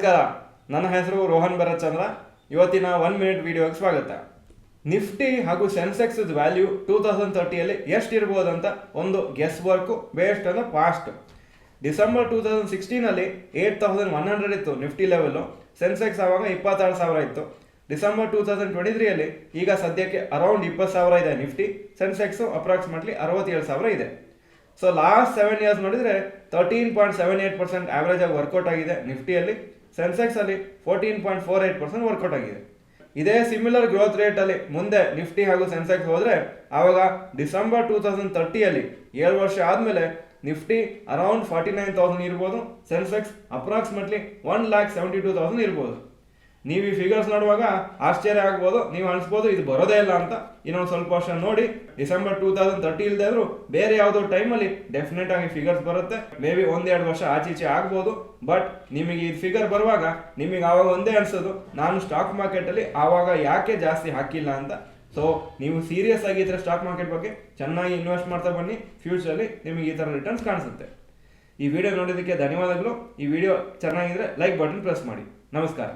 ನಮಸ್ಕಾರ, ನನ್ನ ಹೆಸರು ರೋಹನ್ ಭರತ್ ಚಂದ್ರ. ಇವತ್ತಿನ 1 ಮಿನಿಟ್ ವಿಡಿಯೋಗೆ ಸ್ವಾಗತ. ನಿಫ್ಟಿ ಹಾಗೂ ಸೆನ್ಸೆಕ್ಸ್ ವ್ಯಾಲ್ಯೂ 2030ಯಲ್ಲಿ ಎಷ್ಟಿರ್ಬೋದಂತ ಒಂದು guess work based on past. December 2016ನಲ್ಲಿ 8100 ಇತ್ತು ನಿಫ್ಟಿ ಲೆವೆಲ್ಲು. ಸೆನ್ಸೆಕ್ಸ್ ಆವಾಗ 26,000 ಇತ್ತು. ಡಿಸೆಂಬರ್ 2023ಯಲ್ಲಿ ಈಗ ಸದ್ಯಕ್ಕೆ ಅರೌಂಡ್ 20,000 ಇದೆ ನಿಫ್ಟಿ. ಸೆನ್ಸೆಕ್ಸು ಅಪ್ರಾಕ್ಸಿಮೇಟ್ಲಿ 67,000 ಇದೆ. ಸೊ ಲಾಸ್ಟ್ 7 ಇಯರ್ಸ್ ನೋಡಿದರೆ 13.78% ಆವ್ರೇಜ್ ಆಗಿ ವರ್ಕೌಟ್ ಆಗಿದೆ ನಿಫ್ಟಿಯಲ್ಲಿ. ಸೆನ್ಸೆಕ್ಸಲ್ಲಿ 14.48% ವರ್ಕೌಟ್ ಆಗಿದೆ. ಇದೇ ಸಿಮಿಲರ್ ಗ್ರೋತ್ ರೇಟಲ್ಲಿ ಮುಂದೆ ನಿಫ್ಟಿ ಹಾಗೂ ಸೆನ್ಸೆಕ್ಸ್ ಹೋದರೆ ಆವಾಗ ಡಿಸೆಂಬರ್ 2030ಯಲ್ಲಿ 7 ವರ್ಷ ಆದಮೇಲೆ ನಿಫ್ಟಿ ಅರೌಂಡ್ 49,000 ಇರ್ಬೋದು, ಸೆನ್ಸೆಕ್ಸ್ ಅಪ್ರಾಕ್ಸಿಮೇಟ್ಲಿ 1,72,000 ಇರ್ಬೋದು. ನೀವು ಈ ಫಿಗರ್ಸ್ ನೋಡುವಾಗ ಆಶ್ಚರ್ಯ ಆಗ್ಬೋದು, ನೀವು ಅನಿಸ್ಬೋದು ಇದು ಬರೋದೇ ಇಲ್ಲ ಅಂತ. ಇನ್ನೊಂದು ಸ್ವಲ್ಪ ವರ್ಷ ನೋಡಿ, ಡಿಸೆಂಬರ್ 2030 ಇಲ್ಲದೆ ಆದರೂ ಬೇರೆ ಯಾವುದೋ ಟೈಮಲ್ಲಿ ಡೆಫಿನೆಟ್ ಆಗಿ ಫಿಗರ್ಸ್ ಬರುತ್ತೆ. ಮೇ ಬಿ 1-2 ವರ್ಷ ಆಚೀಚೆ ಆಗ್ಬೋದು. ಬಟ್ ನಿಮಗೆ ಈ ಫಿಗರ್ ಬರುವಾಗ ನಿಮಗೆ ಆವಾಗ ಒಂದೇ ಅನಿಸೋದು, ನಾನು ಸ್ಟಾಕ್ ಮಾರ್ಕೆಟಲ್ಲಿ ಆವಾಗ ಯಾಕೆ ಜಾಸ್ತಿ ಹಾಕಿಲ್ಲ ಅಂತ. ಸೊ ನೀವು ಸೀರಿಯಸ್ ಆಗಿದ್ದರೆ ಸ್ಟಾಕ್ ಮಾರ್ಕೆಟ್ ಬಗ್ಗೆ ಚೆನ್ನಾಗಿ ಇನ್ವೆಸ್ಟ್ ಮಾಡ್ತಾ ಬನ್ನಿ. ಫ್ಯೂಚರಲ್ಲಿ ನಿಮಗೆ ಈ ಥರ ರಿಟರ್ನ್ಸ್ ಕಾಣಿಸುತ್ತೆ. ಈ ವಿಡಿಯೋ ನೋಡೋದಕ್ಕೆ ಧನ್ಯವಾದಗಳು. ಈ ವಿಡಿಯೋ ಚೆನ್ನಾಗಿದ್ರೆ ಲೈಕ್ ಬಟನ್ ಪ್ರೆಸ್ ಮಾಡಿ. ನಮಸ್ಕಾರ.